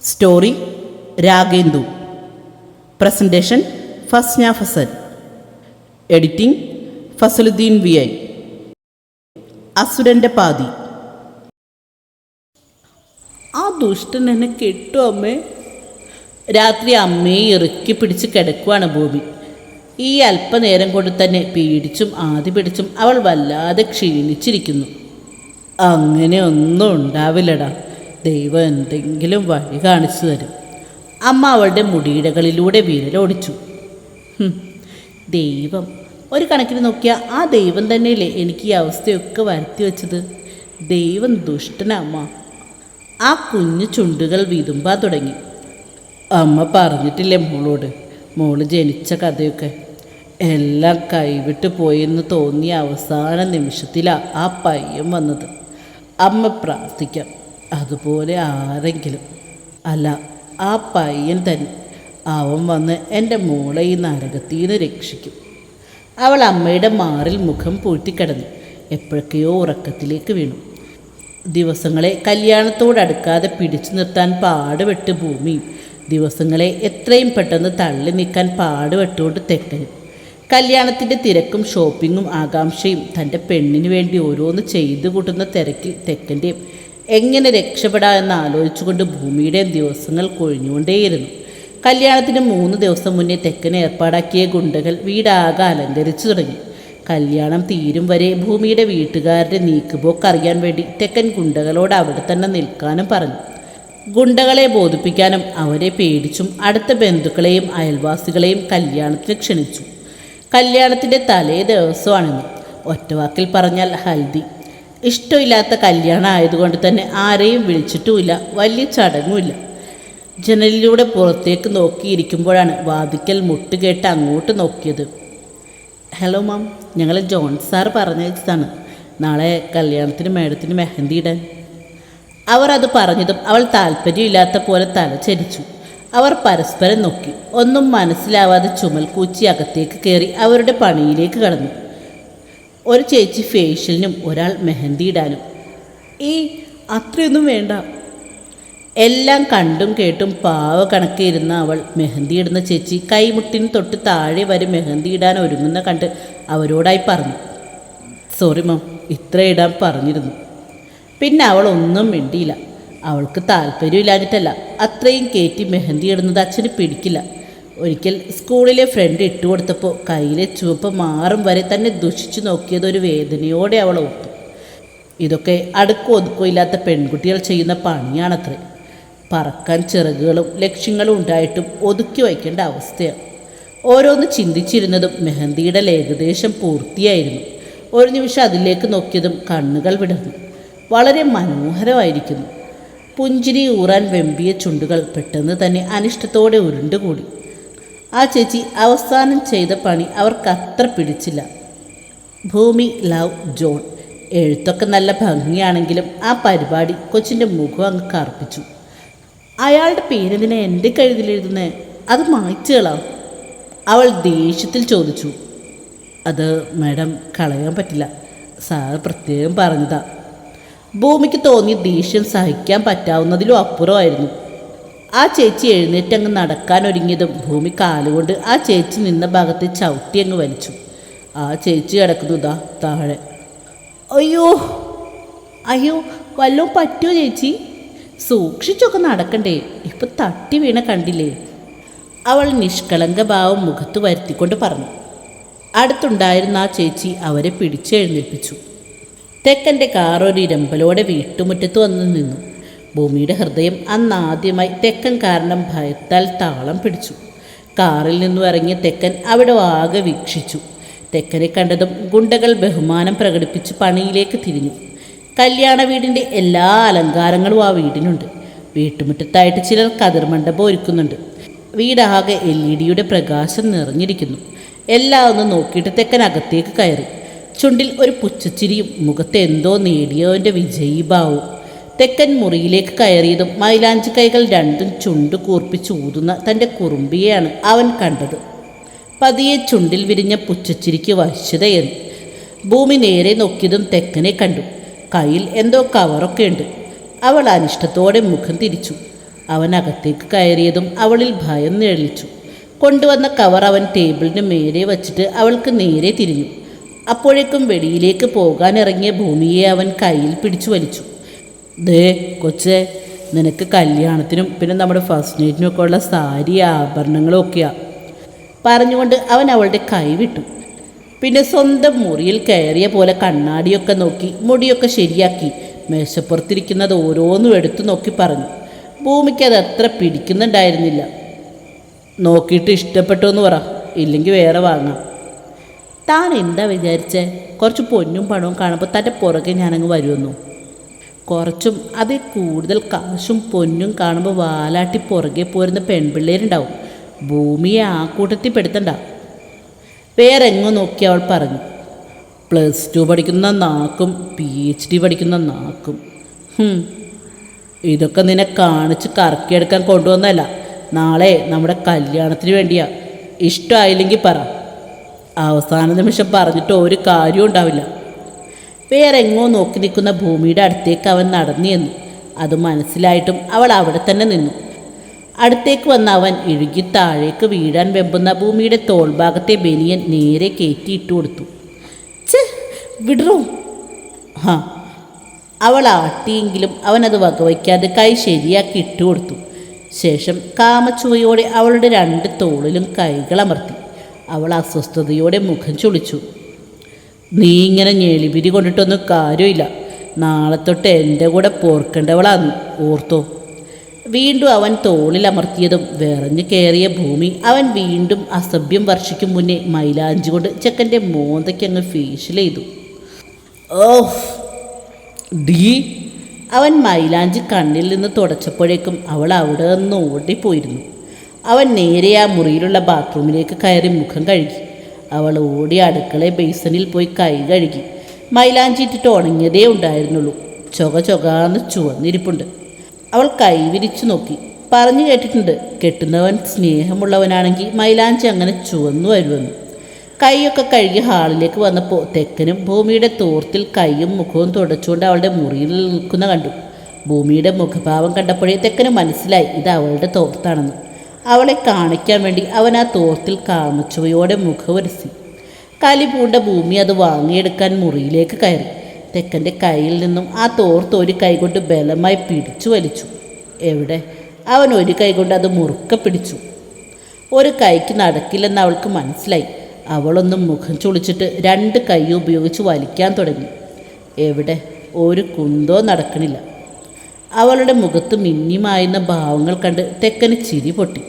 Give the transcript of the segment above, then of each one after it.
Story Ragendu. Presentation Fasna Fasal. Editing Fasaluddeen VI. അസുരൻ്റെ പാതി. ആ ദുഷ്ടൻ എന്നെ കെട്ടു അമ്മേ. രാത്രി അമ്മയെ ഇറുക്കി പിടിച്ച് കിടക്കുവാണ് ഭൂമി. ഈ അല്പനേരം കൊണ്ട് തന്നെ പീഡിച്ചും ആദ്യ പിടിച്ചും അവൾ വല്ലാതെ ക്ഷീണിച്ചിരിക്കുന്നു. അങ്ങനെ ഒന്നും ഉണ്ടാവില്ലടാ, ദൈവം എന്തെങ്കിലും വഴി കാണിച്ചു തരും. അമ്മ അവളുടെ മുടിയിടകളിലൂടെ വിരലോടിച്ചു. ദൈവം, ഒരു കണക്കിന് നോക്കിയാൽ ആ ദൈവം തന്നെയല്ലേ എനിക്ക് ഈ അവസ്ഥയൊക്കെ വരുത്തി വെച്ചത്. ദൈവം ദുഷ്ടനമ്മ. ആ കുഞ്ഞു ചുണ്ടുകൾ വിതുമ്പാൻ തുടങ്ങി. അമ്മ പറഞ്ഞിട്ടില്ലേ മോളോട്, മോള് ജനിച്ച കഥയൊക്കെ? എല്ലാം കൈവിട്ട് പോയെന്ന് തോന്നിയ അവസാന നിമിഷത്തിലാണ് ആ പയ്യൻ വന്നത്. അമ്മ പ്രാർത്ഥിക്കാം, അതുപോലെ ആരെങ്കിലും, അല്ല ആ പയ്യൻ തന്നെ, അവൻ വന്ന് എൻ്റെ മോളെ ഈ നരകത്തിൽ നിന്ന് രക്ഷിക്കും. അവൾ അമ്മയുടെ മാറിൽ മുഖം പൂഴ്ത്തിക്കിടന്നു എപ്പോഴൊക്കെയോ ഉറക്കത്തിലേക്ക് വീണു. ദിവസങ്ങളെ കല്യാണത്തോടടുക്കാതെ പിടിച്ചു നിർത്താൻ പാടുപെട്ട് ഭൂമിയും ദിവസങ്ങളെ എത്രയും പെട്ടെന്ന് തള്ളി നീക്കാൻ പാടുപെട്ടുകൊണ്ട് തെക്കനും. കല്യാണത്തിൻ്റെ തിരക്കും ഷോപ്പിങ്ങും ആകാംക്ഷയും തൻ്റെ പെണ്ണിന് വേണ്ടി ഓരോന്ന് ചെയ്തു കൂട്ടുന്ന തിരക്കിൽ തെക്കൻ്റെയും എങ്ങനെ രക്ഷപ്പെടാമെന്ന് ആലോചിച്ചുകൊണ്ട് ഭൂമിയുടെയും ദിവസങ്ങൾ കൊഴിഞ്ഞുകൊണ്ടേയിരുന്നു. കല്യാണത്തിന് 3 ദിവസം മുന്നേ തെക്കന് ഏർപ്പാടാക്കിയ ഗുണ്ടകൾ വീടാകെ അലങ്കരിച്ചു തുടങ്ങി. കല്യാണം തീരും വരെ ഭൂമിയുടെ വീട്ടുകാരുടെ നീക്കുപോക്ക് അറിയാൻ വേണ്ടി തെക്കൻ ഗുണ്ടകളോട് അവിടെ തന്നെ നിൽക്കാനും പറഞ്ഞു. ഗുണ്ടകളെ ബോധിപ്പിക്കാനും അവരെ പേടിച്ചും അടുത്ത ബന്ധുക്കളെയും അയൽവാസികളെയും കല്യാണത്തിന് ക്ഷണിച്ചു. കല്യാണത്തിൻ്റെ തലേ ദിവസമാണെന്ന്. ഒറ്റവാക്കിൽ പറഞ്ഞാൽ ഹൽദി. ഇഷ്ടമില്ലാത്ത കല്യാണം ആയതുകൊണ്ട് തന്നെ ആരെയും വിളിച്ചിട്ടുമില്ല, വലിയ ചടങ്ങുമില്ല. ജനലിലൂടെ പുറത്തേക്ക് നോക്കിയിരിക്കുമ്പോഴാണ് വാതിക്കൽ മുട്ടുകേട്ട് അങ്ങോട്ട് നോക്കിയത്. ഹലോ മാം, ഞങ്ങൾ ജോൺ സാർ പറഞ്ഞതാണ് നാളെ കല്യാണത്തിന് മേഡത്തിന് മെഹന്തി ഇടാൻ. അവർ അത് പറഞ്ഞതും അവൾ താല്പര്യമില്ലാത്ത പോലെ തല ചരിച്ചു. അവർ പരസ്പരം നോക്കി. ഒന്നും മനസ്സിലാവാതെ ചുമൽക്കൂച്ചി അകത്തേക്ക് കയറി അവരുടെ പണിയിലേക്ക് കടന്നു. ഒരു ചേച്ചി ഫേഷ്യലിനും ഒരാൾ മെഹന്തി ഇടാനും. അത്രയൊന്നും വേണ്ട. എല്ലാം കണ്ടും കേട്ടും പാവ കണക്കിരുന്ന അവൾ മെഹന്തി ഇടുന്ന ചേച്ചി കൈമുട്ടിന് തൊട്ട് താഴെ വരെ മെഹന്തി ഇടാൻ ഒരുങ്ങുന്ന കണ്ട് അവരോടായി പറഞ്ഞു, സോറി മാം, ഇത്ര ഇടാൻ പറഞ്ഞിരുന്നു. പിന്നെ അവൾ ഒന്നും മിണ്ടിയില്ല. അവൾക്ക് താല്പര്യമില്ലാഞ്ഞിട്ടല്ല, അത്രയും കയറ്റി മെഹന്തി ഇടുന്നത് അച്ഛന് പിടിക്കില്ല. ഒരിക്കൽ സ്കൂളിലെ ഫ്രണ്ട് ഇട്ടുകൊടുത്തപ്പോൾ കയ്യിലെ ചുവപ്പ് മാറും വരെ തന്നെ ദുഷിച്ചു നോക്കിയതൊരു വേദനയോടെ അവൾ ഓർത്തു. ഇതൊക്കെ അടുക്കോ ഒതുക്കോ ഇല്ലാത്ത പെൺകുട്ടികൾ ചെയ്യുന്ന പണിയാണത്രേ. പറക്കാൻ ചിറകുകളും ലക്ഷ്യങ്ങളും ഉണ്ടായിട്ടും ഒതുക്കി വയ്ക്കേണ്ട അവസ്ഥയാണ്. ഓരോന്ന് ചിന്തിച്ചിരുന്നതും മെഹന്തിയുടെ ഏകദേശം പൂർത്തിയായിരുന്നു. ഒരു നിമിഷം അതിലേക്ക് നോക്കിയതും കണ്ണുകൾ വിടർന്നു. വളരെ മനോഹരമായിരിക്കുന്നു. പുഞ്ചിരി ഊറാൻ വെമ്പിയ ചുണ്ടുകൾ പെട്ടെന്ന് തന്നെ അനിഷ്ടത്തോടെ ഉരുണ്ടുകൂടി. ആ ചേച്ചി അവസാനം ചെയ്ത പണി അവർക്കത്ര പിടിച്ചില്ല. ഭൂമി ലവ് ജോൺ. എഴുത്തൊക്കെ നല്ല ഭംഗിയാണെങ്കിലും ആ പരിപാടി കൊച്ചിൻ്റെ മുഖം അങ്ങ് കറുപ്പിച്ചു. അയാളുടെ പേരെന്തിനാ എൻ്റെ കഴുതിലെഴുതുന്നേ? അത് മായ്ച്ചുകളാം. അവൾ ദേഷ്യത്തിൽ ചോദിച്ചു. അത് മാഡം കളയാൻ പറ്റില്ല, സാർ പ്രത്യേകം പറഞ്ഞതാ. ഭൂമിക്ക് തോന്നിയ ദേഷ്യം സഹിക്കാൻ പറ്റാവുന്നതിലും അപ്പുറമായിരുന്നു. ആ ചേച്ചി എഴുന്നേറ്റങ്ങ് നടക്കാനൊരുങ്ങിയതും ഭൂമി കാലുകൊണ്ട് ആ ചേച്ചി നിന്ന ഭാഗത്ത് ചവിട്ടി അങ്ങ് വലിച്ചു. ആ ചേച്ചി കിടക്കുന്നതാ താഴെ. അയ്യോ അയ്യോ, വല്ലതും പറ്റുമോ ചേച്ചി? സൂക്ഷിച്ചൊക്കെ നടക്കണ്ടേ, ഇപ്പം തട്ടി വീണ കണ്ടില്ലേ? അവൾ നിഷ്കളങ്ക ഭാവം മുഖത്ത് വരുത്തിക്കൊണ്ട് പറഞ്ഞു. അടുത്തുണ്ടായിരുന്ന ആ ചേച്ചി അവരെ പിടിച്ചെഴുന്നേൽപ്പിച്ചു. തെക്കൻ്റെ കാർ ഒരു ഇരമ്പലോടെ വീട്ടുമുറ്റത്ത് വന്ന് നിന്നു. ഭൂമിയുടെ ഹൃദയം അന്നാദ്യമായി തെക്കൻ കാരണം ഭയത്താൽ താളം പിടിച്ചു. കാറിൽ നിന്നും ഇറങ്ങിയ തെക്കൻ അവിടെ ആകെ വീക്ഷിച്ചു. തെക്കനെ കണ്ടതും ഗുണ്ടകൾ ബഹുമാനം പ്രകടിപ്പിച്ച് പണിയിലേക്ക് തിരിഞ്ഞു. കല്യാണ വീടിൻ്റെ എല്ലാ അലങ്കാരങ്ങളും ആ വീടിനുണ്ട്. വീട്ടുമുറ്റത്തായിട്ട് ചിലർ കതിർമണ്ഡപം ഒരുക്കുന്നുണ്ട്. വീടാകെ LED പ്രകാശം നിറഞ്ഞിരിക്കുന്നു. എല്ലാം ഒന്ന് നോക്കിയിട്ട് തെക്കൻ അകത്തേക്ക് കയറി. ചുണ്ടിൽ ഒരു പുച്ഛച്ചിരിയും മുഖത്ത് എന്തോ നേടിയവൻ്റെ വിജയീഭാവവും. തെക്കൻ മുറിയിലേക്ക് കയറിയതും മൈലാഞ്ചി കൈകൾ രണ്ടും ചുണ്ട് കൂർപ്പിച്ച് ഊതുന്ന തൻ്റെ കുറുമ്പിയെയാണ് അവൻ കണ്ടത്. പതിയെ ചുണ്ടിൽ വിരിഞ്ഞ പുച്ഛച്ചിരിക്ക് വശ്യതയേറി. ഭൂമി നേരെ നോക്കിയതും തെക്കനെ കണ്ടു. കയ്യിൽ എന്തോ കവറൊക്കെ ഉണ്ട്. അവൾ അനിഷ്ടത്തോടെ മുഖം തിരിച്ചു. അവൻ അകത്തേക്ക് കയറിയതും അവളിൽ ഭയം നിഴലിച്ചു. കൊണ്ടുവന്ന കവർ അവൻ ടേബിളിന് മേലെ വച്ചിട്ട് അവൾക്ക് നേരെ തിരിഞ്ഞു. അപ്പോഴേക്കും വെളിയിലേക്ക് പോകാനിറങ്ങിയ ഭൂമിയെ അവൻ കയ്യിൽ പിടിച്ചു വലിച്ചു. ദേ കൊച്ചേ, നിനക്ക് കല്യാണത്തിനും പിന്നെ നമ്മുടെ ഫസ്റ്റ് നൈറ്റിനൊക്കെ ഉള്ള സാരി ആഭരണങ്ങളും ഒക്കെയാണ് പറഞ്ഞുകൊണ്ട് അവൻ അവളുടെ കൈ വിട്ടു. പിന്നെ സ്വന്തം മുറിയിൽ കയറിയ പോലെ കണ്ണാടിയൊക്കെ നോക്കി മുടിയൊക്കെ ശരിയാക്കി മേശപ്പുറത്തിരിക്കുന്നത് ഓരോന്നും എടുത്തു നോക്കി പറഞ്ഞു. ഭൂമിക്ക് അത് അത്ര പിടിക്കുന്നുണ്ടായിരുന്നില്ല. നോക്കിയിട്ട് ഇഷ്ടപ്പെട്ടു എന്ന് പറ, ഇല്ലെങ്കിൽ വേറെ വാങ്ങാം. താൻ എന്താ വിചാരിച്ചേ? കുറച്ച് പൊന്നും പണവും കാണുമ്പോൾ തൻ്റെ പുറകെ ഞാനങ്ങ് വരുമെന്നു. കുറച്ചും അതിൽ കൂടുതൽ കാശും പൊന്നും കാണുമ്പോൾ വാലാട്ടി പുറകെ പോരുന്ന പെൺപിള്ളേരുണ്ടാവും. ഭൂമിയെ ആ കൂട്ടത്തിൽ പെടുത്തണ്ട. വേറെ എങ്ങോ നോക്കി അവൾ പറഞ്ഞു. +2 പഠിക്കുന്ന നാക്കും PhD പഠിക്കുന്ന നാക്കും. ഇതൊക്കെ നിന്നെ കാണിച്ച് കറക്കിയെടുക്കാൻ കൊണ്ടുവന്നല്ല, നാളെ നമ്മുടെ കല്യാണത്തിന് വേണ്ടിയാ. ഇഷ്ടമായില്ലെങ്കിൽ പറ. അവസാന നിമിഷം പറഞ്ഞിട്ട് ഒരു കാര്യവും ഉണ്ടാവില്ല. വേറെ എങ്ങോ നോക്കി നിൽക്കുന്ന ഭൂമിയുടെ അടുത്തേക്ക് അവൻ നടന്നു ചെന്നു. അത് മനസ്സിലായിട്ടും അവൾ അവിടെ തന്നെ നിന്നു. അടുത്തേക്ക് വന്ന അവൻ ഇഴുകി താഴേക്ക് വീഴാൻ വെമ്പുന്ന ഭൂമിയുടെ തോൾഭാഗത്തെ ബനിയൻ നേരെ കയറ്റിയിട്ടു കൊടുത്തു. ഛേ, വിടറോ. അവൾ ആട്ടിയെങ്കിലും അവനത് വകവയ്ക്കാതെ കൈ ശരിയാക്കി ഇട്ടുകൊടുത്തു. ശേഷം കാമച്ചുവയോടെ അവളുടെ 2 തോളിലും കൈകളമർത്തി. അവൾ അസ്വസ്ഥതയോടെ മുഖം ചുളിച്ചു. നീ ഇങ്ങനെ ഞെളിപിരി കൊണ്ടിട്ടൊന്നും കാര്യമില്ല. നാളെ തൊട്ട് എൻ്റെ കൂടെ പോർക്കേണ്ടവളാന്ന് ഓർത്തോ. വീണ്ടും അവൻ തോളിലമർത്തിയതും വിറഞ്ഞു കയറിയ ഭൂമി അവൻ വീണ്ടും അസഭ്യം വർഷിക്കും മുന്നേ മൈലാഞ്ചി കൊണ്ട് ചെക്കൻ്റെ മോന്തയ്ക്കങ്ങ് ഫേഷ്യൽ ചെയ്തു. ഓഹ് ഡീ. അവൻ മൈലാഞ്ചി കണ്ണിൽ നിന്ന് തുടച്ചപ്പോഴേക്കും അവൾ അവിടെ നിന്ന് ഓടിപ്പോയിരുന്നു. അവൻ നേരെ ആ മുറിയിലുള്ള ബാത്റൂമിലേക്ക് കയറി മുഖം കഴുകി. അവൾ ഓടി അടുക്കള ബേസനിൽ പോയി കൈ കഴുകി. മൈലാഞ്ചി ഇട്ടിട്ട് ഉണങ്ങിയതേ ഉണ്ടായിരുന്നുള്ളൂ. ചൊകാന്ന് ചുവന്നിരിപ്പുണ്ട്. അവൾ കൈവിരിച്ചു നോക്കി. പറഞ്ഞു കേട്ടിട്ടുണ്ട്, കെട്ടുന്നവൻ സ്നേഹമുള്ളവനാണെങ്കിൽ മൈലാഞ്ചി അങ്ങനെ ചുവന്നു വരുമെന്ന്. കൈയൊക്കെ കഴുകി ഹാളിലേക്ക് വന്നപ്പോൾ തെക്കനും ഭൂമിയുടെ തോർത്തിൽ കൈയും മുഖവും തുടച്ചുകൊണ്ട് അവളുടെ മുറിയിൽ നിൽക്കുന്ന കണ്ടു. ഭൂമിയുടെ മുഖഭാവം കണ്ടപ്പോഴേ തെക്കന് മനസ്സിലായി ഇത് അവളുടെ തോർത്താണെന്ന്. അവളെ കാണിക്കാൻ വേണ്ടി അവൻ ആ തോർത്തിൽ കാമച്ചുവയോടെ മുഖവരസി. കലി പൂണ്ട ഭൂമി അത് വാങ്ങിയെടുക്കാൻ മുറിയിലേക്ക് കയറി. തെക്കൻ്റെ കയ്യിൽ നിന്നും ആ തോർത്ത് ഒരു കൈകൊണ്ട് ബലമായി പിടിച്ചു വലിച്ചു. എവിടെ? അവൻ ഒരു കൈകൊണ്ട് അത് മുറുക്കെ പിടിച്ചു. ഒരു കൈക്ക് നടക്കില്ലെന്ന് അവൾക്ക് മനസ്സിലായി. അവളൊന്നും മുഖം ചുളിച്ചിട്ട് 2 കൈ ഉപയോഗിച്ച് വലിക്കാൻ തുടങ്ങി. എവിടെ? ഒരു കുന്തോ നടക്കണില്ല. അവളുടെ മുഖത്ത് മിന്നിമായുന്ന ഭാവങ്ങൾ കണ്ട് തെക്കന് ചിരി പൊട്ടി.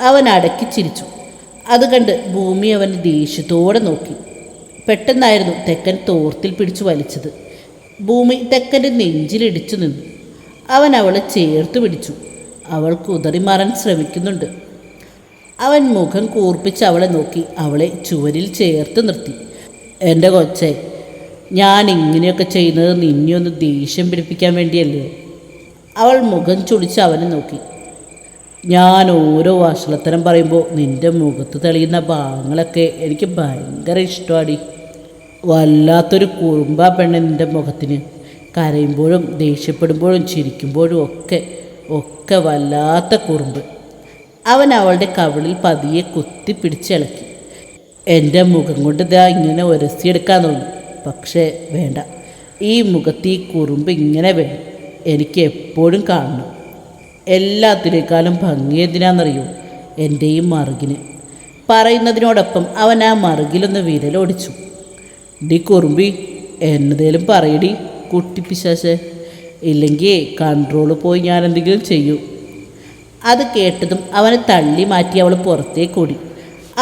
അവൻ അടക്കി ചിരിച്ചു. അത് കണ്ട് ഭൂമി അവന് ദേഷ്യത്തോടെ നോക്കി. പെട്ടെന്നായിരുന്നു തെക്കൻ തോർത്തിൽ പിടിച്ചു വലിച്ചത്. ഭൂമി തെക്കൻ്റെ നെഞ്ചിലിടിച്ചു നിന്നു. അവൻ അവളെ ചേർത്ത് പിടിച്ചു. അവൾ കുതറി മാറാൻ ശ്രമിക്കുന്നുണ്ട്. അവൻ മുഖം കൂർപ്പിച്ച് അവളെ നോക്കി അവളെ ചുവരിൽ ചേർത്ത് നിർത്തി. എൻ്റെ കൊച്ചേ, ഞാൻ ഇങ്ങനെയൊക്കെ ചെയ്യുന്നത് നിന്നെയൊന്ന് ദേഷ്യം പിടിപ്പിക്കാൻ വേണ്ടിയല്ലേ? അവൾ മുഖം ചുളിച്ച് അവനെ നോക്കി. ഞാൻ ഓരോ വഷളത്തരം പറയുമ്പോൾ നിൻ്റെ മുഖത്ത് തെളിയുന്ന ഭാവങ്ങളൊക്കെ എനിക്ക് ഭയങ്കര ഇഷ്ടമാടി. വല്ലാത്തൊരു കുറുമ്പാ പെണ്ണ് നിൻ്റെ മുഖത്തിന്. കരയുമ്പോഴും ദേഷ്യപ്പെടുമ്പോഴും ചിരിക്കുമ്പോഴും ഒക്കെ വല്ലാത്ത കുറുമ്പ്. അവൻ അവളുടെ കവിളിൽ പതിയെ കുത്തിപ്പിടിച്ചിളക്കി. എൻ്റെ മുഖം കൊണ്ട് ഇതാ ഇങ്ങനെ ഉരസിയെടുക്കാൻ തോന്നും. പക്ഷേ വേണ്ട, ഈ മുഖത്ത് ഈ കുറുമ്പ് ഇങ്ങനെ വേണം. എനിക്ക് എപ്പോഴും കാണണം. എല്ലാത്തിനേക്കാളും ഭംഗി എന്തിനാണെന്നറിയോ? എൻ്റെ ഈ മറുകിന്. പറയുന്നതിനോടൊപ്പം അവൻ ആ മറുകിലൊന്ന് വിരലോടിച്ചു. ഡി കുറുമ്പി, എന്നതേലും പറയടി കുട്ടിപ്പിശാശേ, ഇല്ലെങ്കിൽ കൺട്രോൾ പോയി ഞാൻ എന്തെങ്കിലും ചെയ്യൂ. അത് കേട്ടതും അവനെ തള്ളി മാറ്റി അവൾ പുറത്തേക്കോടി.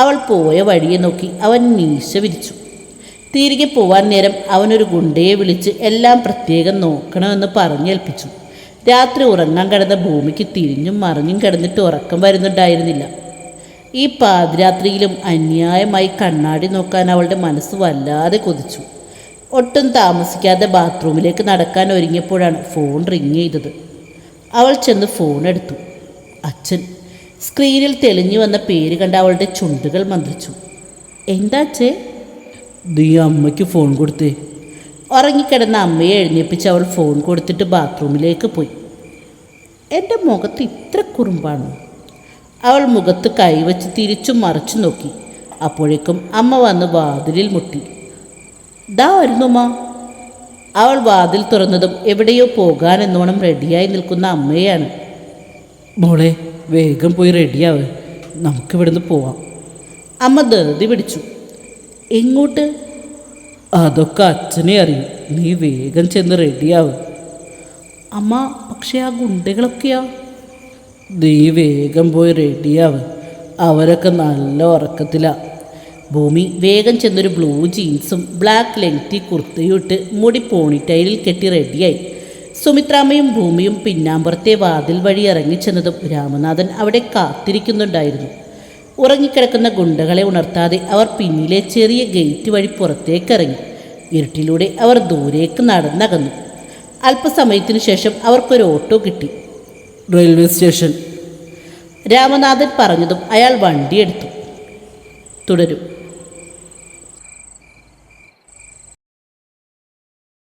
അവൾ പോയ വഴിയെ നോക്കി അവൻ മീശ വിരിച്ചു. തിരികെ പോവാൻ നേരം അവനൊരു ഗുണ്ടയെ വിളിച്ച് എല്ലാം പ്രത്യേകം നോക്കണമെന്ന് പറഞ്ഞേൽപ്പിച്ചു. രാത്രി ഉറങ്ങാൻ കിടന്ന ഭൂമിക്ക് തിരിഞ്ഞും മറിഞ്ഞും കിടന്നിട്ട് ഉറക്കം വരുന്നുണ്ടായിരുന്നില്ല. ഈ പാതിരാത്രിയിലും അന്യായമായി കണ്ണാടി നോക്കാൻ അവളുടെ മനസ്സ് വല്ലാതെ കൊതിച്ചു. ഒട്ടും താമസിക്കാതെ ബാത്റൂമിലേക്ക് നടക്കാൻ ഒരുങ്ങിയപ്പോഴാണ് ഫോൺ റിങ് ചെയ്തത്. അവൾ ചെന്ന് ഫോൺ എടുത്തു. അച്ഛൻ. സ്ക്രീനിൽ തെളിഞ്ഞു വന്ന പേര് കണ്ട അവളുടെ ചുണ്ടുകൾ മന്ത്രിച്ചു. എന്താ അച്ഛേ? നീ അമ്മയ്ക്ക് ഫോൺ കൊടുത്തേ. ഉറങ്ങിക്കിടന്ന അമ്മയെ എഴുന്നേൽപ്പിച്ച് അവൾ ഫോൺ കൊടുത്തിട്ട് ബാത്റൂമിലേക്ക് പോയി. എൻ്റെ മുഖത്ത് ഇത്ര കുറുമ്പാണോ? അവൾ മുഖത്ത് കൈവച്ച് തിരിച്ചും മറിച്ചു നോക്കി. അപ്പോഴേക്കും അമ്മ വന്ന് വാതിലിൽ മുട്ടി. ദാ വരുന്നുമ്മ. അവൾ വാതിൽ തുറന്നതും എവിടെയോ പോകാനെന്നോണം റെഡിയായി നിൽക്കുന്ന അമ്മയാണ്. മോളെ, വേഗം പോയി റെഡിയാവ്, നമുക്കിവിടുന്ന് പോവാം. അമ്മ ധൃതി പിടിച്ചു. എങ്ങോട്ട്? അതൊക്കെ അച്ഛനെ അറിയും, നീ വേഗം ചെന്ന് റെഡിയാവ്. അമ്മ, പക്ഷേ ആ ഗുണ്ടകളൊക്കെയാ? നീ വേഗം പോയി റെഡിയാവ്, അവരൊക്കെ നല്ല ഉറക്കത്തിലാണ്. ഭൂമി വേഗം ചെന്നൊരു ബ്ലൂ ജീൻസും ബ്ലാക്ക് ലെങ്തി കുർത്തയും ഇട്ട് മുടി പോണിറ്റൈലിൽ കെട്ടി റെഡിയായി. സുമിത്രാമ്മയും ഭൂമിയും പിന്നാമ്പുറത്തെ വാതിൽ വഴി ഇറങ്ങിച്ചെന്നതും രാമനാഥൻ അവിടെ കാത്തിരിക്കുന്നുണ്ടായിരുന്നു. ഉറങ്ങിക്കിടക്കുന്ന ഗുണ്ടകളെ ഉണർത്താതെ അവർ പിന്നിലെ ചെറിയ ഗേറ്റ് വഴി പുറത്തേക്കിറങ്ങി. ഇരുട്ടിലൂടെ അവർ ദൂരേക്ക് നടന്നകന്നു. അല്പസമയത്തിനു ശേഷം അവർക്കൊരു ഓട്ടോ കിട്ടി. റെയിൽവേ സ്റ്റേഷൻ, രാമനാഥൻ പറഞ്ഞതും അയാൾ വണ്ടിയെടുത്തു. തുടരും.